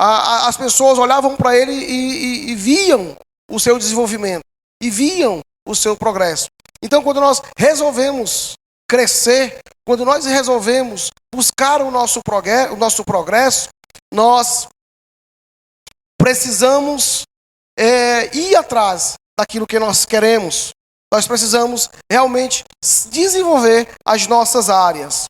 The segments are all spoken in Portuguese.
As pessoas olhavam para ele e viam o seu desenvolvimento, e viam o seu progresso. Então, quando nós resolvemos crescer, quando nós resolvemos buscar o nosso progresso, nós precisamos ir atrás daquilo que nós queremos. Nós precisamos realmente desenvolver as nossas áreas.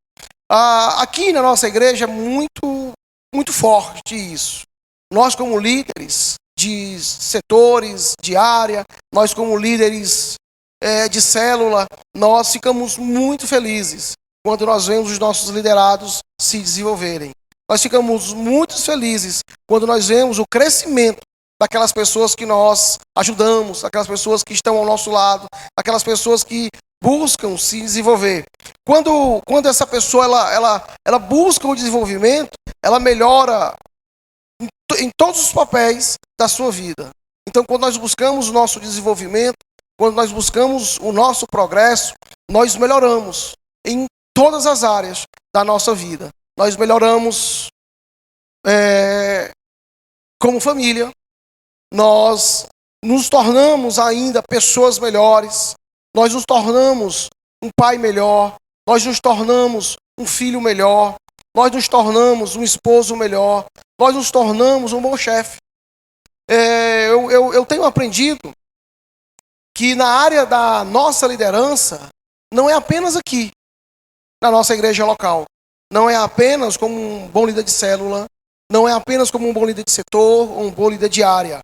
Aqui na nossa igreja é muito, muito forte isso. Nós, como líderes de setores, de área, nós como líderes de célula, nós ficamos muito felizes quando nós vemos os nossos liderados se desenvolverem. Nós ficamos muito felizes quando nós vemos o crescimento daquelas pessoas que nós ajudamos, daquelas pessoas que estão ao nosso lado, daquelas pessoas que buscam se desenvolver. Quando essa pessoa ela busca o desenvolvimento, ela melhora em todos os papéis da sua vida. Então, quando nós buscamos o nosso desenvolvimento, quando nós buscamos o nosso progresso, nós melhoramos em todas as áreas da nossa vida. Nós melhoramos como família, nós nos tornamos ainda pessoas melhores, nós nos tornamos um pai melhor, nós nos tornamos um filho melhor, nós nos tornamos um esposo melhor, nós nos tornamos um bom chefe. Eu tenho aprendido que na área da nossa liderança, não é apenas aqui, na nossa igreja local, não é apenas como um bom líder de célula, não é apenas como um bom líder de setor, ou um bom líder de área.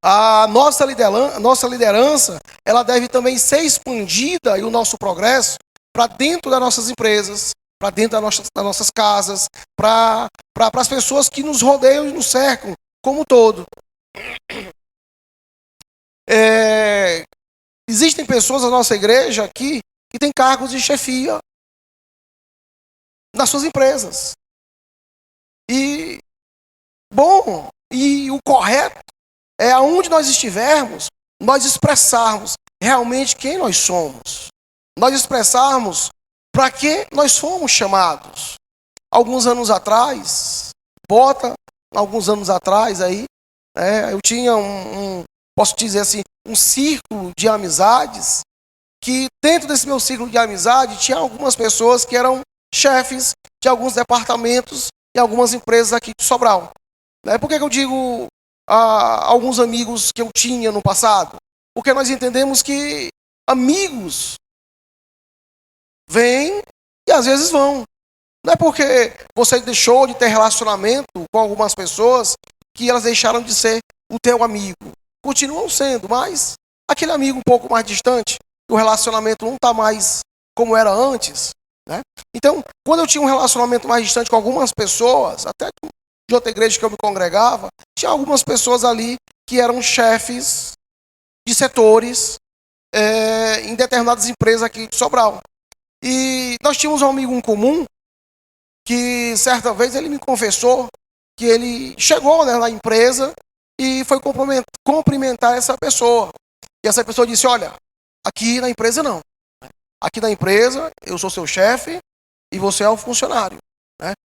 A nossa liderança, ela deve também ser expandida, e o nosso progresso, para dentro das nossas empresas, para dentro das nossas casas, para as pessoas que nos rodeiam e nos cercam, como um todo. Existem pessoas na nossa igreja aqui que têm cargos de chefia nas suas empresas. E o correto é aonde nós estivermos, nós expressarmos realmente quem nós somos. Nós expressarmos para que nós fomos chamados. Alguns anos atrás aí, eu tinha posso dizer assim, um círculo de amizades, que dentro desse meu círculo de amizade tinha algumas pessoas que eram chefes de alguns departamentos e algumas empresas aqui de Sobral. Por que eu digo alguns amigos que eu tinha no passado? Porque nós entendemos que amigos vêm e às vezes vão. Não é porque você deixou de ter relacionamento com algumas pessoas que elas deixaram de ser o teu amigo. Continuam sendo, mas aquele amigo um pouco mais distante, o relacionamento não está mais como era antes. Então, quando eu tinha um relacionamento mais distante com algumas pessoas, até de outra igreja que eu me congregava, tinha algumas pessoas ali que eram chefes de setores em determinadas empresas aqui de Sobral. E nós tínhamos um amigo em comum que certa vez ele me confessou que ele chegou na empresa e foi cumprimentar essa pessoa. E essa pessoa disse, olha, aqui na empresa não. Aqui na empresa eu sou seu chefe e você é o funcionário.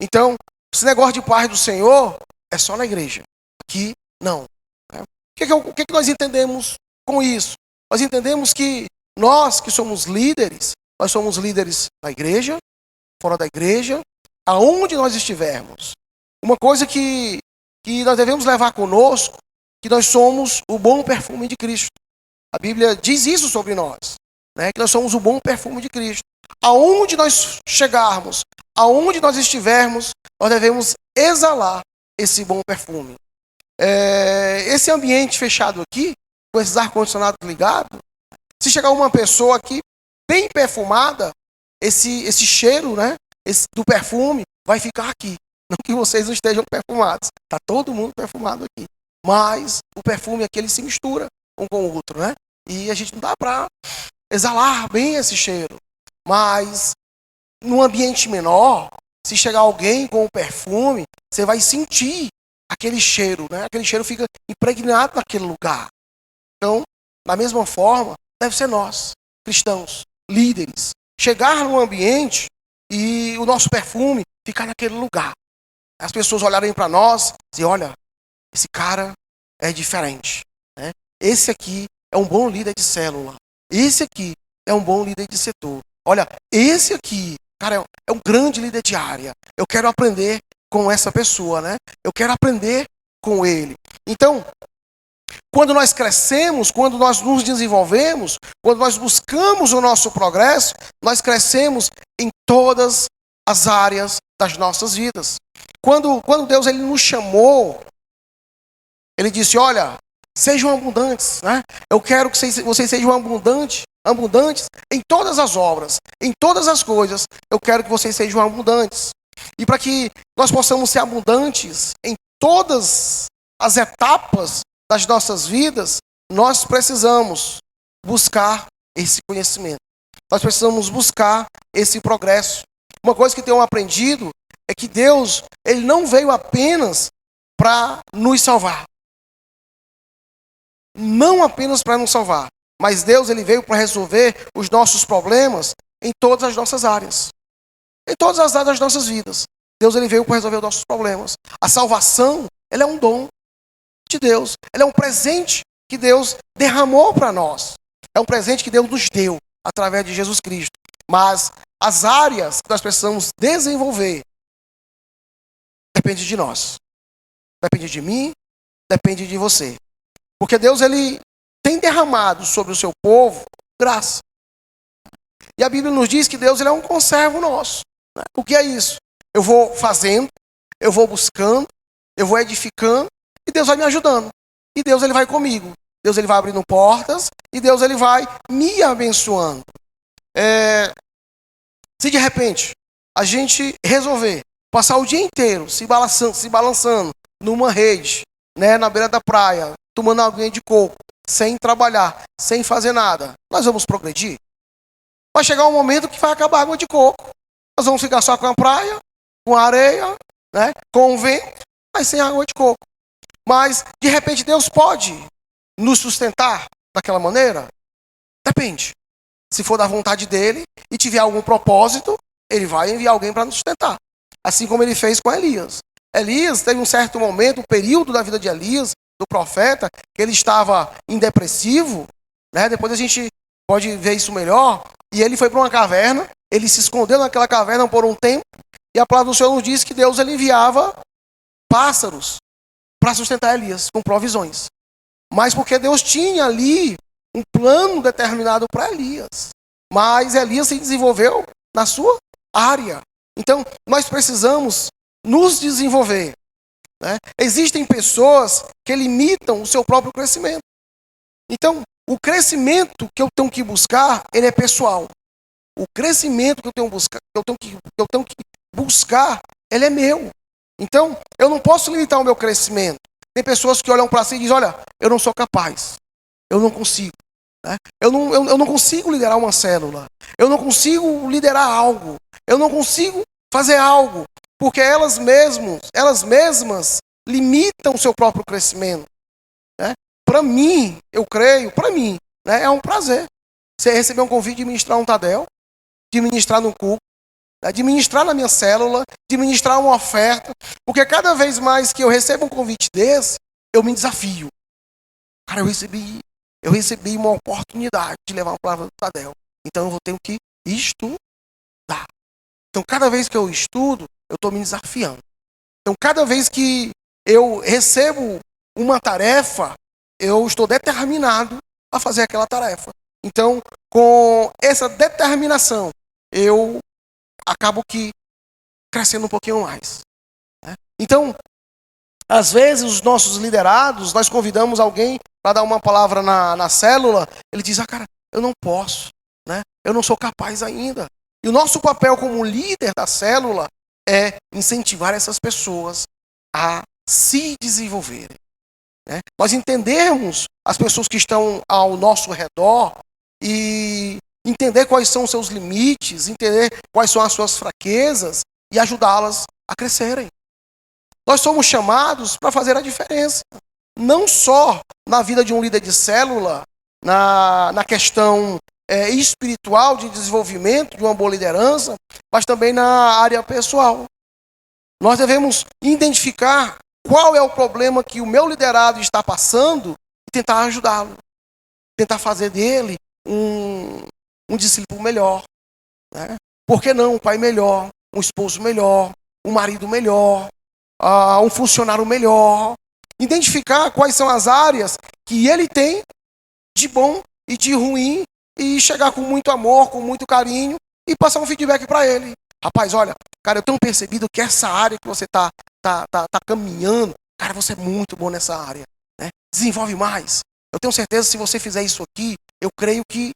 Então, esse negócio de paz do Senhor é só na igreja. Aqui não. O que nós entendemos com isso? Nós entendemos que nós que somos líderes, nós somos líderes na igreja, fora da igreja, aonde nós estivermos. Uma coisa que nós devemos levar conosco, que nós somos o bom perfume de Cristo. A Bíblia diz isso sobre nós, que nós somos o bom perfume de Cristo. Aonde nós chegarmos, aonde nós estivermos, nós devemos exalar esse bom perfume. Esse ambiente fechado aqui, com esses ar-condicionados ligados, se chegar uma pessoa aqui bem perfumada, esse cheiro do perfume vai ficar aqui. Não que vocês não estejam perfumados. Está todo mundo perfumado aqui. Mas o perfume aqui ele se mistura um com o outro. E a gente não dá para exalar bem esse cheiro. Mas num ambiente menor, se chegar alguém com o perfume, você vai sentir aquele cheiro. Aquele cheiro fica impregnado naquele lugar. Então, da mesma forma, deve ser nós, cristãos, líderes, chegar num ambiente e o nosso perfume ficar naquele lugar. As pessoas olharem para nós e dizer, olha, esse cara é diferente, né? Esse aqui é um bom líder de célula. Esse aqui é um bom líder de setor. Olha, esse aqui, cara, é um grande líder de área. Eu quero aprender com essa pessoa, né? Eu quero aprender com ele. Então, quando nós crescemos, quando nós nos desenvolvemos, quando nós buscamos o nosso progresso, nós crescemos em todas as áreas das nossas vidas. Quando Deus ele nos chamou, ele disse, olha, sejam abundantes, né? Eu quero que vocês sejam abundantes em todas as obras, em todas as coisas. Eu quero que vocês sejam abundantes. E para que nós possamos ser abundantes em todas as etapas das nossas vidas, nós precisamos buscar esse conhecimento. Nós precisamos buscar esse progresso. Uma coisa que tenho aprendido é que Deus, ele não veio apenas para nos salvar. Não apenas para nos salvar, mas Deus, ele veio para resolver os nossos problemas em todas as nossas áreas. Em todas as áreas das nossas vidas. Deus, ele veio para resolver os nossos problemas. A salvação, ela é um dom de Deus. Ela é um presente que Deus derramou para nós. É um presente que Deus nos deu através de Jesus Cristo. Mas as áreas que nós precisamos desenvolver depende de nós. Depende de mim, depende de você. Porque Deus, ele tem derramado sobre o seu povo graça. E a Bíblia nos diz que Deus, ele é um conservo nosso. Né? O que é isso? Eu vou fazendo, eu vou buscando, eu vou edificando, e Deus vai me ajudando. E Deus, ele vai comigo. Deus, ele vai abrindo portas, e Deus, ele vai me abençoando. Se de repente a gente resolver passar o dia inteiro se balançando numa rede, né, na beira da praia, tomando aguinha de coco, sem trabalhar, sem fazer nada, nós vamos progredir? Vai chegar um momento que vai acabar a água de coco. Nós vamos ficar só com a praia, com a areia, né, com o vento, mas sem água de coco. Mas, de repente, Deus pode nos sustentar daquela maneira? Depende. Se for da vontade dele e tiver algum propósito, ele vai enviar alguém para nos sustentar. Assim como ele fez com Elias. Elias teve um certo momento, um período da vida de Elias, do profeta, que ele estava em depressivo, né? Depois a gente pode ver isso melhor. E ele foi para uma caverna, ele se escondeu naquela caverna por um tempo, e a palavra do Senhor nos diz que Deus, ele enviava pássaros para sustentar Elias com provisões. Mas porque Deus tinha ali um plano determinado para Elias. Mas Elias se desenvolveu na sua área. Então, nós precisamos nos desenvolver. Né? Existem pessoas que limitam o seu próprio crescimento. Então, o crescimento que eu tenho que buscar, ele é pessoal. O crescimento que eu tenho que buscar, ele é meu. Então, eu não posso limitar o meu crescimento. Tem pessoas que olham para si e dizem, olha, eu não sou capaz, eu não consigo. Né? Eu não consigo liderar uma célula. Eu não consigo liderar algo. Eu não consigo fazer algo. Porque elas mesmas limitam o seu próprio crescimento. Né? Para mim, eu creio, para mim, né, é um prazer. Você receber um convite de ministrar um Tadel, de ministrar no culto, né, de ministrar na minha célula, de ministrar uma oferta. Porque cada vez mais que eu recebo um convite desse, eu me desafio. Cara, eu recebi uma oportunidade de levar uma palavra do Tadel. Então eu vou ter que estudar. Então cada vez que eu estudo, eu estou me desafiando. Então cada vez que eu recebo uma tarefa, eu estou determinado a fazer aquela tarefa. Então, com essa determinação, eu acabo que crescendo um pouquinho mais. Né? Então, às vezes, os nossos liderados, nós convidamos alguém para dar uma palavra na célula, ele diz, cara, eu não posso, né? Eu não sou capaz ainda. E o nosso papel como líder da célula é incentivar essas pessoas a se desenvolverem. Né? Nós entendermos as pessoas que estão ao nosso redor e entender quais são os seus limites, entender quais são as suas fraquezas e ajudá-las a crescerem. Nós somos chamados para fazer a diferença. Não só na vida de um líder de célula, na questão espiritual de desenvolvimento, de uma boa liderança, mas também na área pessoal. Nós devemos identificar qual é o problema que o meu liderado está passando e tentar ajudá-lo. Tentar fazer dele um discípulo melhor. Né? Por que não um pai melhor, um esposo melhor, um marido melhor, um funcionário melhor? Identificar quais são as áreas que ele tem de bom e de ruim e chegar com muito amor, com muito carinho e passar um feedback para ele. Rapaz, olha, cara, eu tenho percebido que essa área que você tá caminhando, cara, você é muito bom nessa área. Né? Desenvolve mais. Eu tenho certeza que se você fizer isso aqui, eu creio que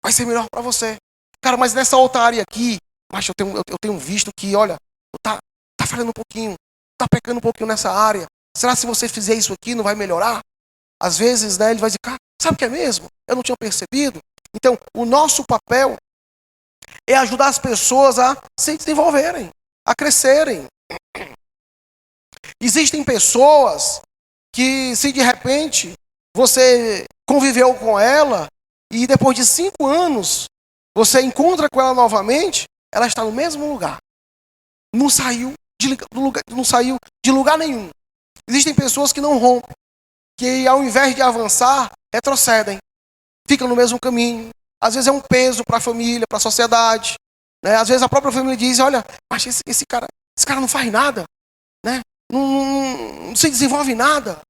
vai ser melhor para você. Cara, mas nessa outra área aqui, mas eu tenho visto que, olha, tá falhando um pouquinho, tá pecando um pouquinho nessa área. Será que se você fizer isso aqui não vai melhorar? Às vezes, né, ele vai dizer, cara, sabe o que é mesmo? Eu não tinha percebido. Então, o nosso papel é ajudar as pessoas a se desenvolverem, a crescerem. Existem pessoas que, se de repente você conviveu com ela e depois de 5 anos você encontra com ela novamente, ela está no mesmo lugar. Não saiu de lugar nenhum. Existem pessoas que não rompem, que ao invés de avançar, retrocedem. Ficam no mesmo caminho. Às vezes é um peso para a família, para a sociedade. Né? Às vezes a própria família diz, olha, mas esse cara não faz nada. Né? Não se desenvolve nada.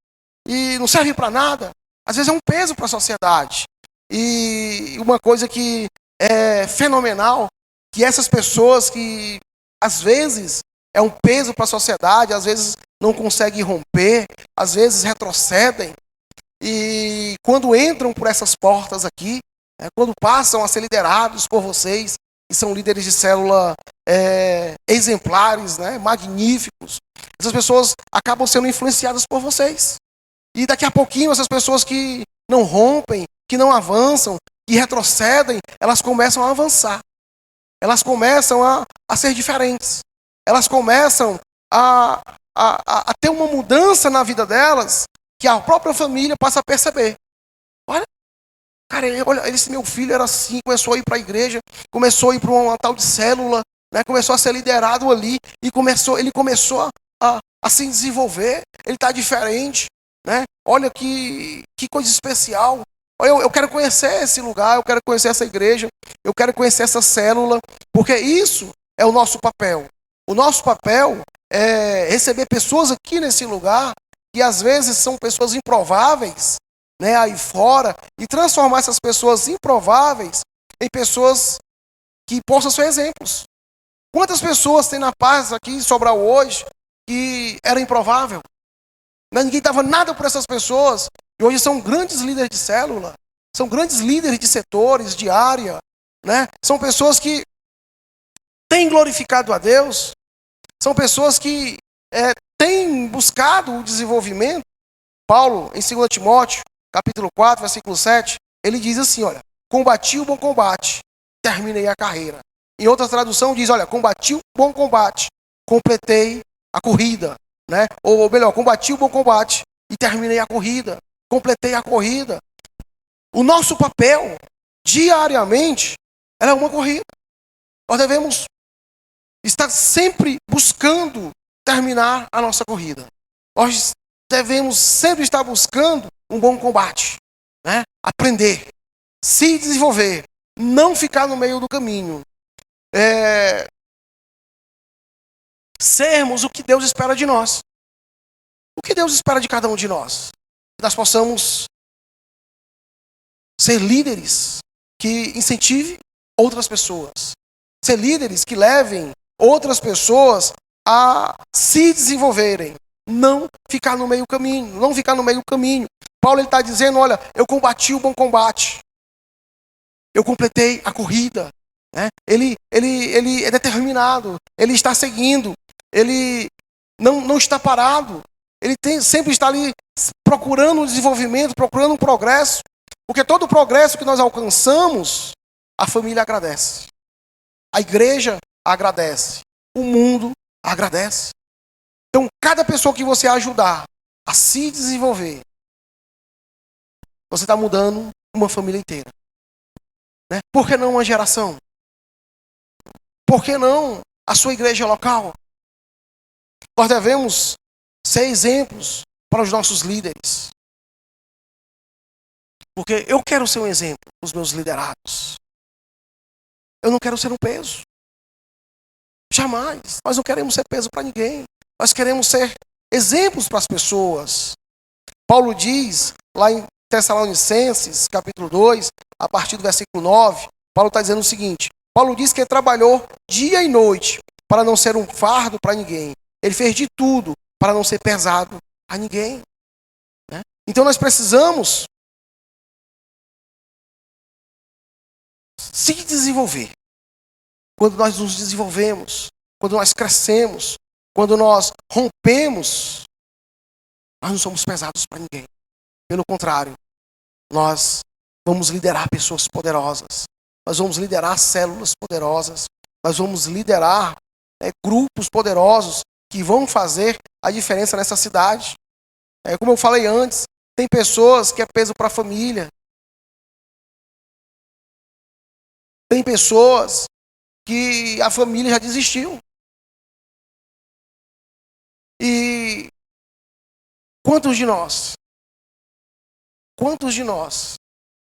E não serve para nada. Às vezes é um peso para a sociedade. E uma coisa que é fenomenal, que essas pessoas que às vezes é um peso para a sociedade, às vezes não conseguem romper, às vezes retrocedem, e quando entram por essas portas aqui, quando passam a ser liderados por vocês, que são líderes de célula exemplares, né, magníficos, essas pessoas acabam sendo influenciadas por vocês. E daqui a pouquinho essas pessoas que não rompem, que não avançam, que retrocedem, elas começam a avançar. Elas começam a ser diferentes. Elas começam a ter uma mudança na vida delas que a própria família passa a perceber. Olha, cara, esse meu filho era assim, começou a ir para a igreja, começou a ir para uma tal de célula, né, começou a ser liderado ali, e ele começou a se desenvolver, ele está diferente. Né? Olha que coisa especial. Eu quero conhecer esse lugar, eu quero conhecer essa igreja, eu quero conhecer essa célula, porque isso é o nosso papel. O nosso papel é receber pessoas aqui nesse lugar, que às vezes são pessoas improváveis, né, aí fora, e transformar essas pessoas improváveis em pessoas que possam ser exemplos. Quantas pessoas tem na paz aqui em Sobral hoje que era improvável? Ninguém dava nada por essas pessoas. E hoje são grandes líderes de célula. São grandes líderes de setores, de área. Né? São pessoas que têm glorificado a Deus. São pessoas que têm buscado o desenvolvimento. Paulo, em 2 Timóteo, capítulo 4, versículo 7, ele diz assim, olha, combati o bom combate, terminei a carreira. Em outra tradução diz, olha, combati o bom combate, completei a corrida. Né? Ou melhor, combati o bom combate e terminei a corrida, completei a corrida. O nosso papel, diariamente, é uma corrida. Nós devemos estar sempre buscando terminar a nossa corrida. Nós devemos sempre estar buscando um bom combate. Né? Aprender, se desenvolver, não ficar no meio do caminho. Sermos o que Deus espera de nós. O que Deus espera de cada um de nós? Que nós possamos ser líderes que incentivem outras pessoas. Ser líderes que levem outras pessoas a se desenvolverem. Não ficar no meio caminho. Não ficar no meio do caminho. Paulo está dizendo, olha, eu combati o bom combate. Eu completei a corrida. Né? Ele é determinado. Ele está seguindo. Ele não está parado. Ele sempre está ali procurando um desenvolvimento, procurando um progresso. Porque todo o progresso que nós alcançamos, a família agradece. A igreja agradece. O mundo agradece. Então, cada pessoa que você ajudar a se desenvolver, você está mudando uma família inteira. Né? Por que não uma geração? Por que não a sua igreja local? Nós devemos ser exemplos para os nossos líderes. Porque eu quero ser um exemplo para os meus liderados. Eu não quero ser um peso. Jamais. Nós não queremos ser peso para ninguém. Nós queremos ser exemplos para as pessoas. Paulo diz, lá em Tessalonicenses, capítulo 2, a partir do versículo 9, Paulo está dizendo o seguinte: Paulo diz que ele trabalhou dia e noite para não ser um fardo para ninguém. Ele fez de tudo para não ser pesado a ninguém. Né? Então nós precisamos se desenvolver. Quando nós nos desenvolvemos, quando nós crescemos, quando nós rompemos, nós não somos pesados para ninguém. Pelo contrário, nós vamos liderar pessoas poderosas. Nós vamos liderar células poderosas. Nós vamos liderar grupos poderosos que vão fazer a diferença nessa cidade. Como eu falei antes, tem pessoas que é peso para a família. Tem pessoas que a família já desistiu. E quantos de nós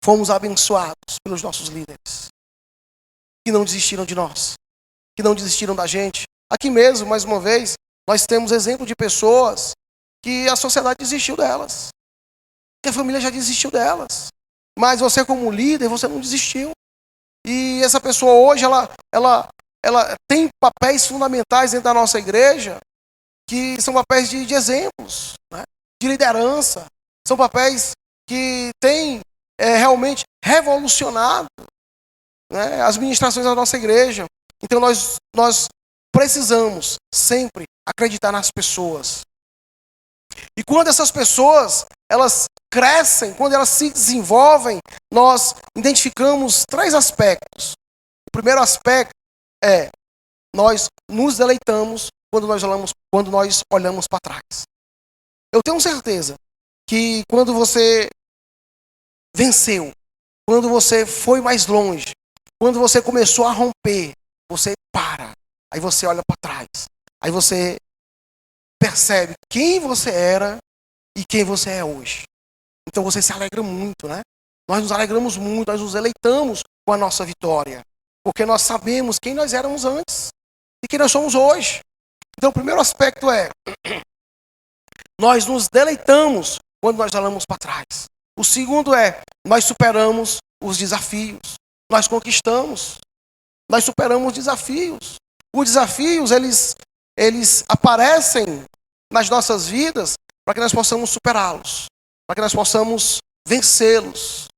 fomos abençoados pelos nossos líderes, que não desistiram de nós, que não desistiram da gente? Aqui mesmo, mais uma vez, nós temos exemplo de pessoas que a sociedade desistiu delas, que a família já desistiu delas, mas você como líder, você não desistiu. E essa pessoa hoje, ela tem papéis fundamentais dentro da nossa igreja, que são papéis de exemplos, né? De liderança. São papéis que têm realmente revolucionado, né, as ministrações da nossa igreja. Então nós precisamos sempre acreditar nas pessoas. E quando essas pessoas, elas crescem, quando elas se desenvolvem, nós identificamos 3 aspectos. O primeiro aspecto é: nós nos deleitamos quando nós olhamos para trás. Eu tenho certeza que quando você venceu, quando você foi mais longe, quando você começou a romper, você para. Aí você olha para trás. Aí você percebe quem você era e quem você é hoje. Então você se alegra muito, né? Nós nos alegramos muito, nós nos deleitamos com a nossa vitória. Porque nós sabemos quem nós éramos antes e quem nós somos hoje. Então o primeiro aspecto é: nós nos deleitamos quando nós olhamos para trás. O segundo é: nós superamos os desafios. Nós conquistamos. Nós superamos os desafios. Os desafios, eles aparecem nas nossas vidas para que nós possamos superá-los, para que nós possamos vencê-los.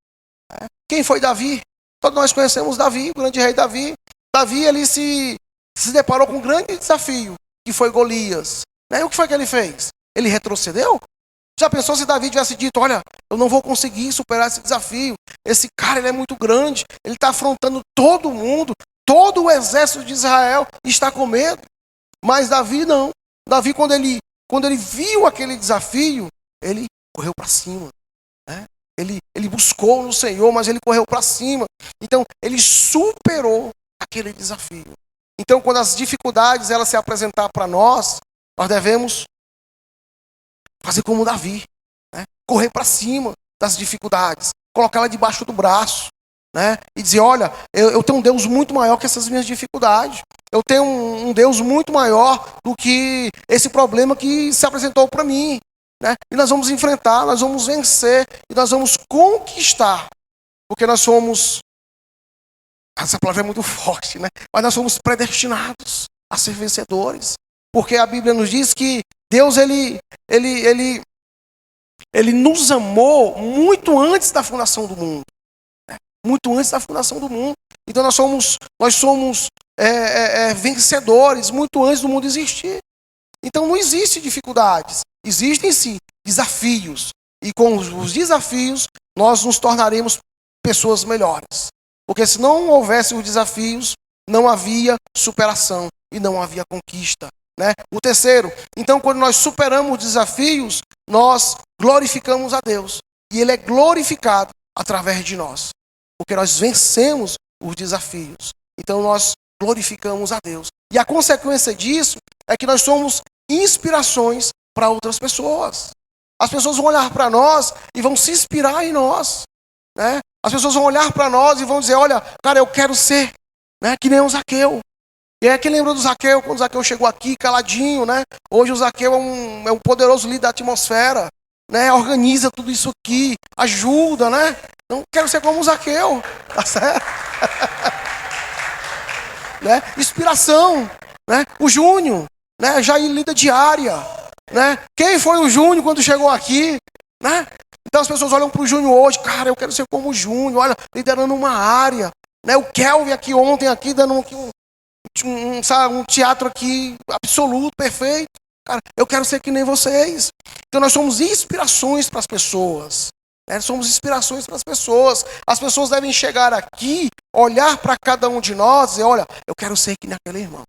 Quem foi Davi? Todos nós conhecemos Davi, o grande rei Davi. Davi, ele se deparou com um grande desafio, que foi Golias. E o que foi que ele fez? Ele retrocedeu? Já pensou se Davi tivesse dito: olha, eu não vou conseguir superar esse desafio. Esse cara, ele é muito grande, ele está afrontando todo mundo, todo o exército de Israel está com medo. Mas Davi não. Davi, quando ele viu aquele desafio, ele correu para cima. Né? Ele buscou no Senhor, mas ele correu para cima. Então, ele superou aquele desafio. Então, quando as dificuldades elas se apresentar para nós devemos fazer como Davi, né? Correr para cima das dificuldades, colocá-la debaixo do braço, né? E dizer: olha, eu tenho um Deus muito maior que essas minhas dificuldades. Eu tenho um Deus muito maior do que esse problema que se apresentou para mim, né? E nós vamos enfrentar, nós vamos vencer e nós vamos conquistar, porque nós somos, essa palavra é muito forte, né? Mas nós somos predestinados a ser vencedores, porque a Bíblia nos diz que Deus ele nos amou muito antes da fundação do mundo, né? Muito antes da fundação do mundo. Então nós somos vencedores muito antes do mundo existir. Então não existe dificuldades, existem sim desafios. E com os desafios nós nos tornaremos pessoas melhores. Porque se não houvesse os desafios, não havia superação e não havia conquista, né? O terceiro: então quando nós superamos os desafios, nós glorificamos a Deus. E Ele é glorificado através de nós. Porque nós vencemos os desafios. Então nós glorificamos a Deus. E a consequência disso é que nós somos inspirações para outras pessoas. As pessoas vão olhar para nós e vão se inspirar em nós, né? As pessoas vão olhar para nós e vão dizer, olha, cara, eu quero ser, né, que nem o Zaqueu. E aí, quem lembra do Zaqueu, quando o Zaqueu chegou aqui, caladinho, né? Hoje o Zaqueu é um poderoso líder da atmosfera, né? Organiza tudo isso aqui, ajuda, né? Não quero ser como o Zaqueu, tá certo? Né? Inspiração, né? O Júnior, né? Já líder diária, né? Quem foi o Júnior quando chegou aqui, né? Então as pessoas olham para o Júnior hoje, cara, eu quero ser como o Júnior, olha, liderando uma área, né? O Kelvin aqui ontem, aqui dando um teatro aqui absoluto, perfeito. Cara, eu quero ser que nem vocês. Então nós somos inspirações para as pessoas. Né? Somos inspirações para as pessoas. As pessoas devem chegar aqui, olhar para cada um de nós e dizer, olha, eu quero ser que nem aquele irmão.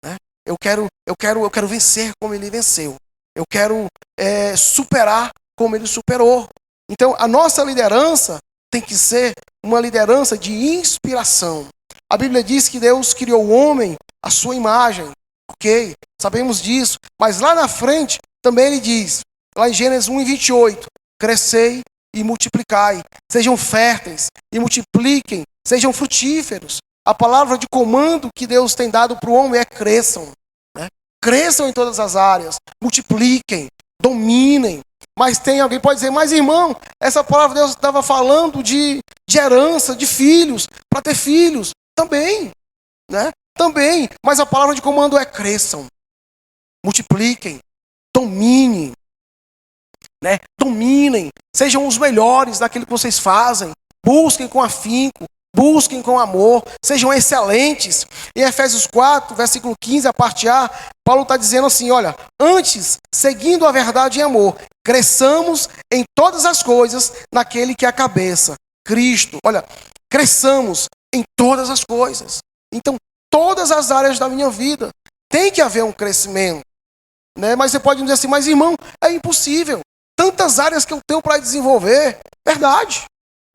Né? Eu quero vencer como ele venceu. Eu quero superar como ele superou. Então a nossa liderança tem que ser uma liderança de inspiração. A Bíblia diz que Deus criou o homem à sua imagem. Ok, sabemos disso. Mas lá na frente, também ele diz, lá em Gênesis 1:28, crescei e multiplicai, sejam férteis e multipliquem, sejam frutíferos. A palavra de comando que Deus tem dado para o homem é cresçam. Né? Cresçam em todas as áreas, multipliquem, dominem. Mas tem alguém que pode dizer, mas irmão, essa palavra Deus estava falando de herança, de filhos, para ter filhos. Também, né? Também, mas a palavra de comando é cresçam, multipliquem, dominem, né? Dominem, sejam os melhores daquilo que vocês fazem, busquem com afinco, busquem com amor, sejam excelentes. Em Efésios 4, versículo 15, a parte A, Paulo está dizendo assim, olha, antes, seguindo a verdade em amor, cresçamos em todas as coisas naquele que é a cabeça, Cristo. Olha, cresçamos em todas as coisas. Então, todas as áreas da minha vida tem que haver um crescimento. Né? Mas você pode dizer assim, mas irmão, é impossível. Tantas áreas que eu tenho para desenvolver. Verdade.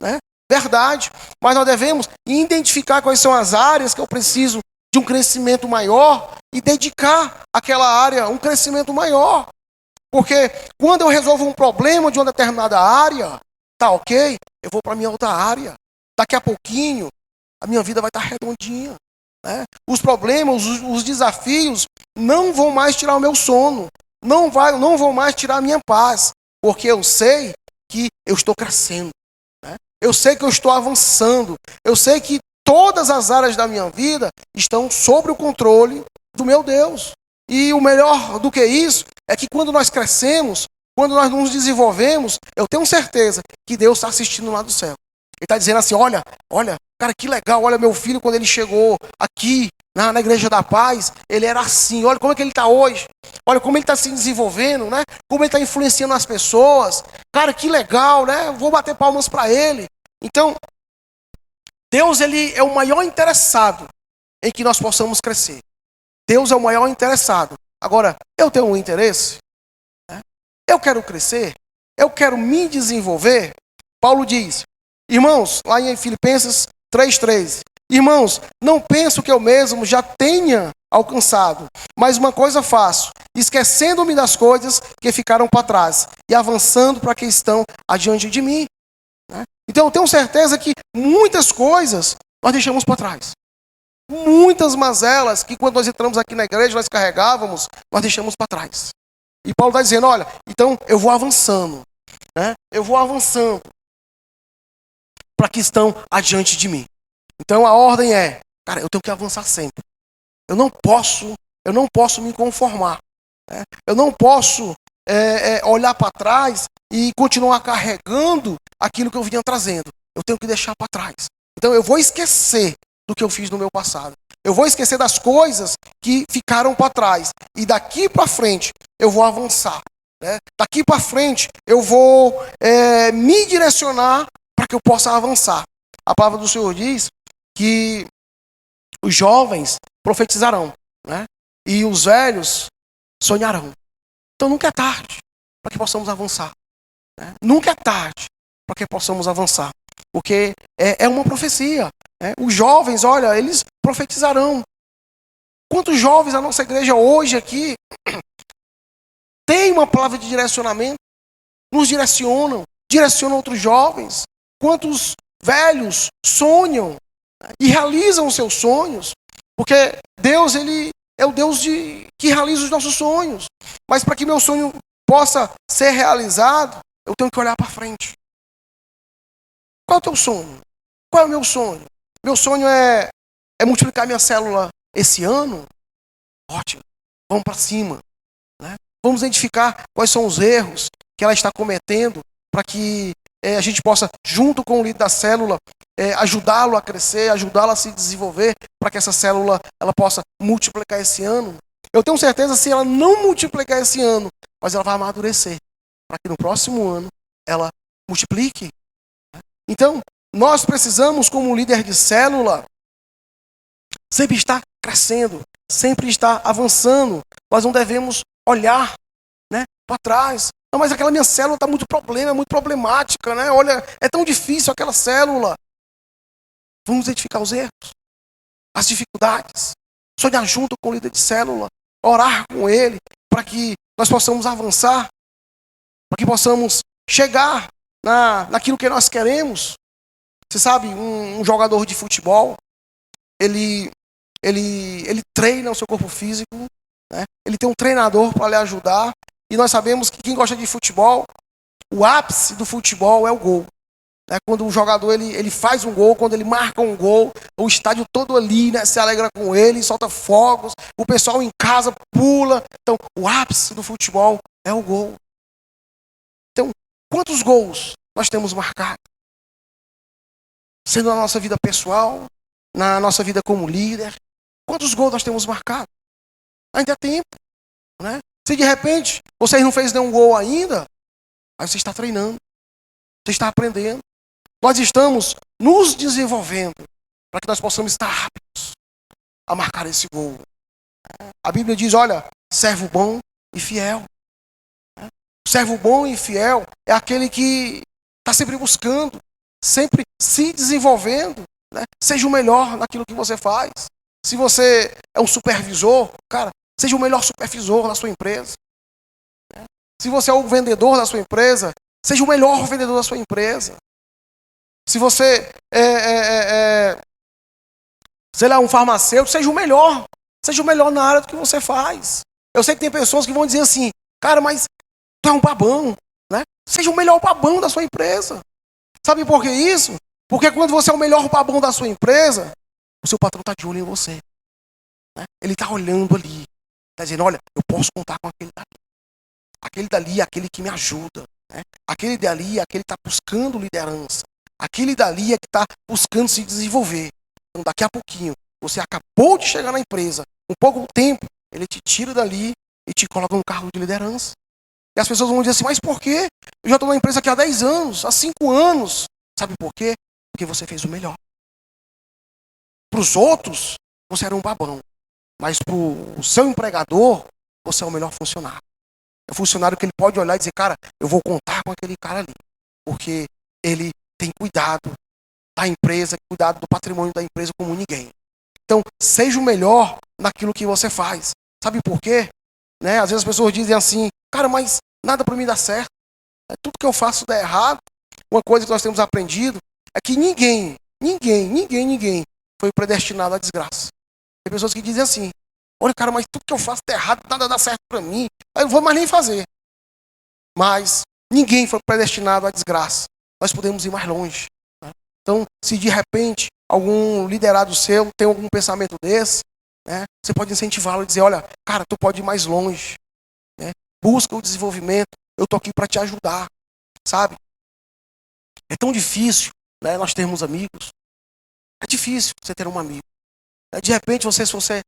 Né? Verdade. Mas nós devemos identificar quais são as áreas que eu preciso de um crescimento maior e dedicar àquela área um crescimento maior. Porque quando eu resolvo um problema de uma determinada área, tá ok, eu vou para a minha outra área. Daqui a pouquinho, a minha vida vai estar redondinha. Né? Os problemas, os desafios não vão mais tirar o meu sono. Não vão mais tirar a minha paz. Porque eu sei que eu estou crescendo. Né? Eu sei que eu estou avançando. Eu sei que todas as áreas da minha vida estão sob o controle do meu Deus. E o melhor do que isso é que quando nós crescemos, quando nós nos desenvolvemos, eu tenho certeza que Deus está assistindo lá do céu. Ele está dizendo assim, olha, cara, que legal, olha meu filho quando ele chegou aqui na Igreja da Paz, ele era assim, olha como é que ele está hoje, olha como ele está se desenvolvendo, né? Como ele está influenciando as pessoas, cara, que legal, né? Vou bater palmas para ele. Então, Deus, ele é o maior interessado em que nós possamos crescer. Deus é o maior interessado. Agora, eu tenho um interesse, né? Eu quero crescer, eu quero me desenvolver. Paulo diz, irmãos, lá em Filipenses 3:3, irmãos, não penso que eu mesmo já tenha alcançado, mas uma coisa faço, esquecendo-me das coisas que ficaram para trás e avançando para que estão adiante de mim. Né? Então eu tenho certeza que muitas coisas nós deixamos para trás. Muitas mazelas que quando nós entramos aqui na igreja nós carregávamos, nós deixamos para trás. E Paulo está dizendo, olha, então eu vou avançando. Né? Eu vou avançando para que estão adiante de mim. Então a ordem é, cara, eu tenho que avançar sempre. Eu não posso me conformar. Né? Eu não posso olhar para trás e continuar carregando aquilo que eu vinha trazendo. Eu tenho que deixar para trás. Então eu vou esquecer do que eu fiz no meu passado. Eu vou esquecer das coisas que ficaram para trás. E daqui para frente eu vou avançar. Né? Daqui para frente eu vou me direcionar para que eu possa avançar. A palavra do Senhor diz que os jovens profetizarão, né? E os velhos sonharão. Então nunca é tarde para que possamos avançar. Né? Nunca é tarde para que possamos avançar. Porque é uma profecia. Né? Os jovens, olha, eles profetizarão. Quantos jovens a nossa igreja hoje aqui tem uma palavra de direcionamento, nos direcionam outros jovens. Quantos velhos sonham e realizam os seus sonhos, porque Deus, Ele é o Deus que realiza os nossos sonhos. Mas para que meu sonho possa ser realizado, eu tenho que olhar para frente. Qual é o teu sonho? Qual é o meu sonho? Meu sonho é multiplicar minha célula esse ano? Ótimo, vamos para cima, né? Vamos identificar quais são os erros que ela está cometendo, para que a gente possa, junto com o líder da célula, ajudá-lo a crescer, ajudá-lo a se desenvolver, para que essa célula ela possa multiplicar esse ano. Eu tenho certeza, se ela não multiplicar esse ano, mas ela vai amadurecer, para que no próximo ano ela multiplique. Então, nós precisamos, como líder de célula, sempre estar crescendo, sempre estar avançando. Nós não devemos olhar, né, para trás. Não, mas aquela minha célula está muito problemática, né? Olha, é tão difícil aquela célula. Vamos identificar os erros, as dificuldades, sonhar junto com o líder de célula, orar com ele, para que nós possamos avançar, para que possamos chegar naquilo que nós queremos. Você sabe, um jogador de futebol, ele treina o seu corpo físico, né? Ele tem um treinador para lhe ajudar. E nós sabemos que quem gosta de futebol, o ápice do futebol é o gol. Quando o jogador ele faz um gol, quando ele marca um gol, o estádio todo ali, né, se alegra com ele, solta fogos, o pessoal em casa pula. Então, o ápice do futebol é o gol. Então, quantos gols nós temos marcado? Sendo na nossa vida pessoal, na nossa vida como líder, quantos gols nós temos marcado? Ainda é tempo, né? Se de repente você não fez nenhum gol ainda, aí você está treinando, você está aprendendo. Nós estamos nos desenvolvendo para que nós possamos estar rápidos a marcar esse gol. A Bíblia diz, olha, servo bom e fiel. Servo bom e fiel é aquele que está sempre buscando, sempre se desenvolvendo, né? Seja o melhor naquilo que você faz. Se você é um supervisor, cara, seja o melhor supervisor da sua empresa. Se você é o vendedor da sua empresa, seja o melhor vendedor da sua empresa. Se você sei lá, um farmacêutico, seja o melhor. Seja o melhor na área do que você faz. Eu sei que tem pessoas que vão dizer assim, cara, mas tu é um babão, né? Seja o melhor babão da sua empresa. Sabe por que isso? Porque quando você é o melhor babão da sua empresa, o seu patrão está de olho em você, né? Ele está olhando ali, está dizendo, olha, eu posso contar com aquele dali. Aquele dali é aquele que me ajuda, né? Aquele dali é aquele que está buscando liderança. Aquele dali é que está buscando se desenvolver. Então, daqui a pouquinho, você acabou de chegar na empresa, com pouco tempo, ele te tira dali e te coloca no cargo de liderança. E as pessoas vão dizer assim, mas por quê? Eu já estou na empresa aqui há 10 anos, há 5 anos. Sabe por quê? Porque você fez o melhor. Para os outros, você era um babão. Mas para o seu empregador, você é o melhor funcionário. É um funcionário que ele pode olhar e dizer, cara, eu vou contar com aquele cara ali. Porque ele tem cuidado da empresa, cuidado do patrimônio da empresa como ninguém. Então, seja o melhor naquilo que você faz. Sabe por quê? Né? Às vezes as pessoas dizem assim, cara, mas nada para mim dá certo. Tudo que eu faço dá errado. Uma coisa que nós temos aprendido é que ninguém foi predestinado à desgraça. Tem pessoas que dizem assim, olha, cara, mas tudo que eu faço dá errado, nada dá certo para mim. Eu não vou mais nem fazer. Mas ninguém foi predestinado à desgraça. Nós podemos ir mais longe. Né? Então, se de repente algum liderado seu tem algum pensamento desse, né, você pode incentivá-lo e dizer, olha, cara, tu pode ir mais longe. Né? Busca o desenvolvimento. Eu estou aqui para te ajudar. Sabe? É tão difícil, né, nós termos amigos. É difícil você ter um amigo. De repente, se você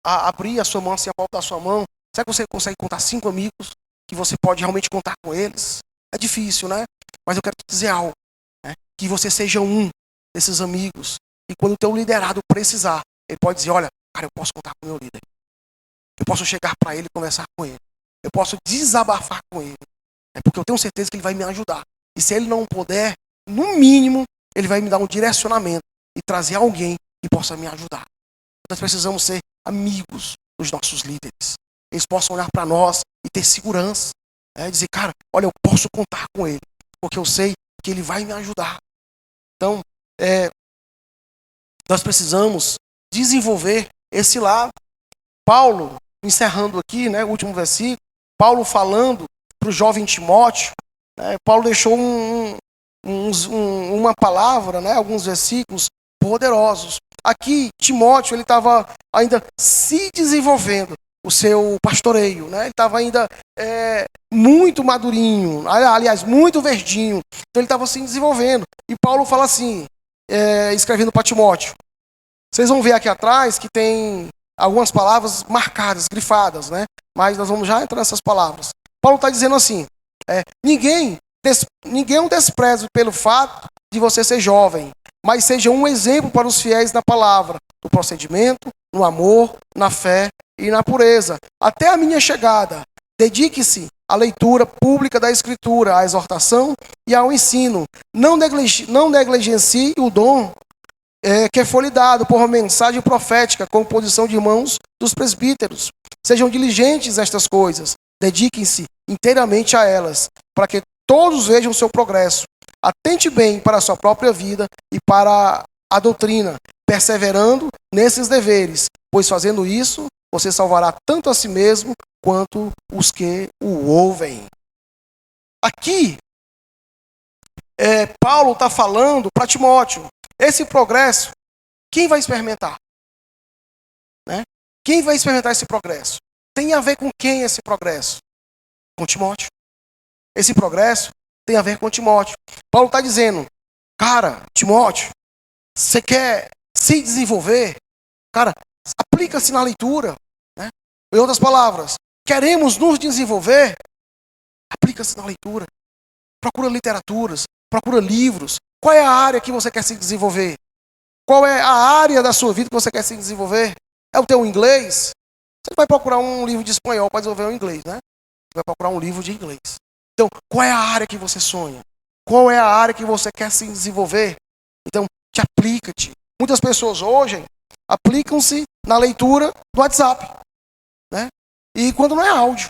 abrir a sua mão, assim, a palma da sua mão, será que você consegue contar 5 amigos que você pode realmente contar com eles? É difícil, né? Mas eu quero te dizer algo, né? Que você seja um desses amigos. E quando o teu liderado precisar, ele pode dizer, olha, cara, eu posso contar com o meu líder. Eu posso chegar para ele e conversar com ele. Eu posso desabafar com ele. É porque eu tenho certeza que ele vai me ajudar. E se ele não puder, no mínimo, ele vai me dar um direcionamento e trazer alguém que possa me ajudar. Nós precisamos ser amigos dos nossos líderes. eles possam olhar para nós e ter segurança. Dizer, cara, olha, eu posso contar com ele, porque eu sei que ele vai me ajudar. Então, nós precisamos desenvolver esse lado. Paulo, encerrando aqui, o último versículo, Paulo falando para o jovem Timóteo, Paulo deixou uma palavra, alguns versículos poderosos. Aqui, Timóteo, ele estava ainda se desenvolvendo o seu pastoreio, ele estava ainda muito madurinho, aliás, muito verdinho, então ele estava se desenvolvendo. E Paulo fala assim, escrevendo para Timóteo, vocês vão ver aqui atrás que tem algumas palavras marcadas, grifadas, mas nós vamos já entrar nessas palavras. Paulo está dizendo assim, ninguém o despreze pelo fato de você ser jovem, mas seja um exemplo para os fiéis na palavra, no procedimento, no amor, na fé e na pureza. Até a minha chegada, dedique-se à leitura pública da Escritura, à exortação e ao ensino. Não negligencie o dom que foi lhe dado por uma mensagem profética, com posição de irmãos dos presbíteros. Sejam diligentes nestas coisas, dediquem-se inteiramente a elas, para que todos vejam o seu progresso. Atente bem para a sua própria vida e para a doutrina, perseverando nesses deveres, pois fazendo isso, você salvará tanto a si mesmo quanto os que o ouvem. Aqui, Paulo está falando para Timóteo, esse progresso, quem vai experimentar? Quem vai experimentar esse progresso? Tem a ver com quem esse progresso? Com Timóteo. Esse progresso tem a ver com Timóteo. Paulo está dizendo, cara, Timóteo, você quer se desenvolver? Cara, aplica-se na leitura. Em outras palavras, queremos nos desenvolver? Aplica-se na leitura. Procura literaturas, procura livros. Qual é a área que você quer se desenvolver? Qual é a área da sua vida que você quer se desenvolver? É o teu inglês? Você vai procurar um livro de espanhol para desenvolver o inglês, Você vai procurar um livro de inglês. Então, qual é a área que você sonha? Qual é a área que você quer se desenvolver? Então, aplica-te. Muitas pessoas hoje aplicam-se na leitura do WhatsApp, E quando não é áudio.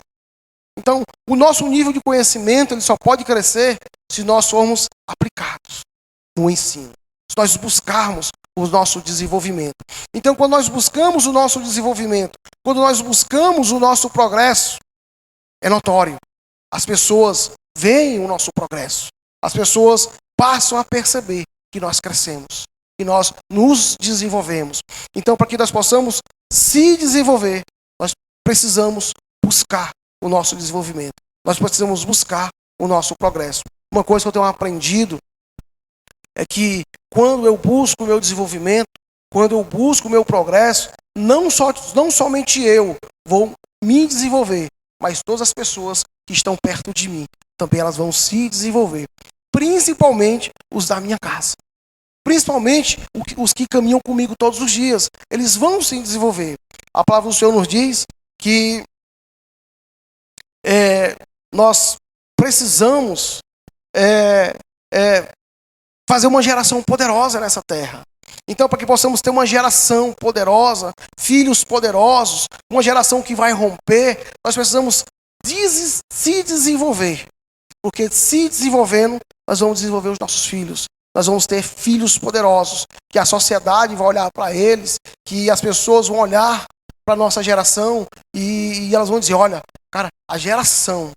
Então, o nosso nível de conhecimento ele só pode crescer se nós formos aplicados no ensino. Se nós buscarmos o nosso desenvolvimento. Então, quando nós buscamos o nosso desenvolvimento, quando nós buscamos o nosso progresso, é notório. As pessoas veem o nosso progresso. As pessoas passam a perceber que nós crescemos, que nós nos desenvolvemos. Então, para que nós possamos se desenvolver, nós precisamos buscar o nosso desenvolvimento. Nós precisamos buscar o nosso progresso. Uma coisa que eu tenho aprendido é que quando eu busco o meu desenvolvimento, quando eu busco o meu progresso, não somente eu vou me desenvolver, mas todas as pessoas que estão perto de mim, também elas vão se desenvolver. Principalmente os da minha casa. Principalmente os que caminham comigo todos os dias. Eles vão se desenvolver. A palavra do Senhor nos diz que nós precisamos fazer uma geração poderosa nessa terra. Então, para que possamos ter uma geração poderosa, filhos poderosos, uma geração que vai romper, nós precisamos se desenvolver. Porque se desenvolvendo, nós vamos desenvolver os nossos filhos. Nós vamos ter filhos poderosos, que a sociedade vai olhar para eles, que as pessoas vão olhar para a nossa geração e elas vão dizer, olha, cara, a geração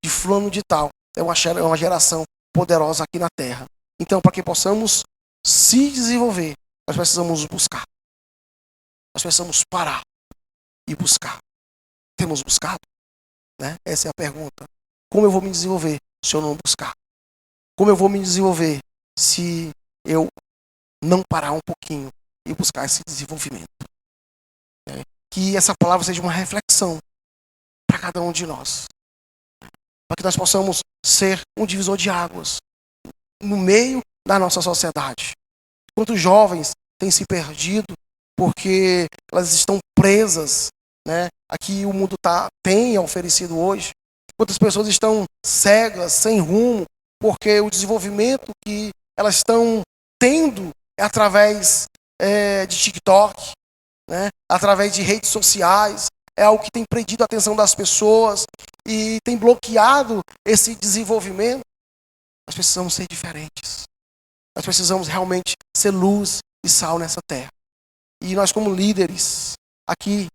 de fulano de tal é uma geração poderosa aqui na terra. Então, para que possamos se desenvolver, nós precisamos buscar. Nós precisamos parar e buscar. Temos buscado? Essa é a pergunta. Como eu vou me desenvolver se eu não buscar? Como eu vou me desenvolver se eu não parar um pouquinho e buscar esse desenvolvimento? Que essa palavra seja uma reflexão para cada um de nós. Para que nós possamos ser um divisor de águas no meio da nossa sociedade. Quantos jovens têm se perdido porque elas estão presas, aqui o mundo tem oferecido hoje. Quantas pessoas estão cegas, sem rumo, porque o desenvolvimento que elas estão tendo é através de TikTok, através de redes sociais, é algo que tem prendido a atenção das pessoas e tem bloqueado esse desenvolvimento. Nós precisamos ser diferentes. Nós precisamos realmente ser luz e sal nessa terra. E nós, como líderes aqui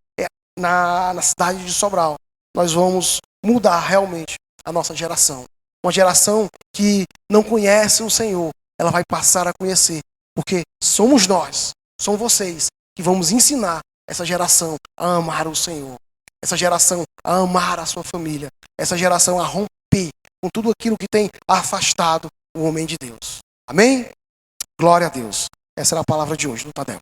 na cidade de Sobral, nós vamos mudar realmente a nossa geração. Uma geração que não conhece o Senhor, ela vai passar a conhecer, porque somos nós, são vocês, que vamos ensinar essa geração a amar o Senhor, essa geração a amar a sua família, essa geração a romper com tudo aquilo que tem afastado o homem de Deus. Amém? Glória a Deus. Essa era a palavra de hoje no Tadel.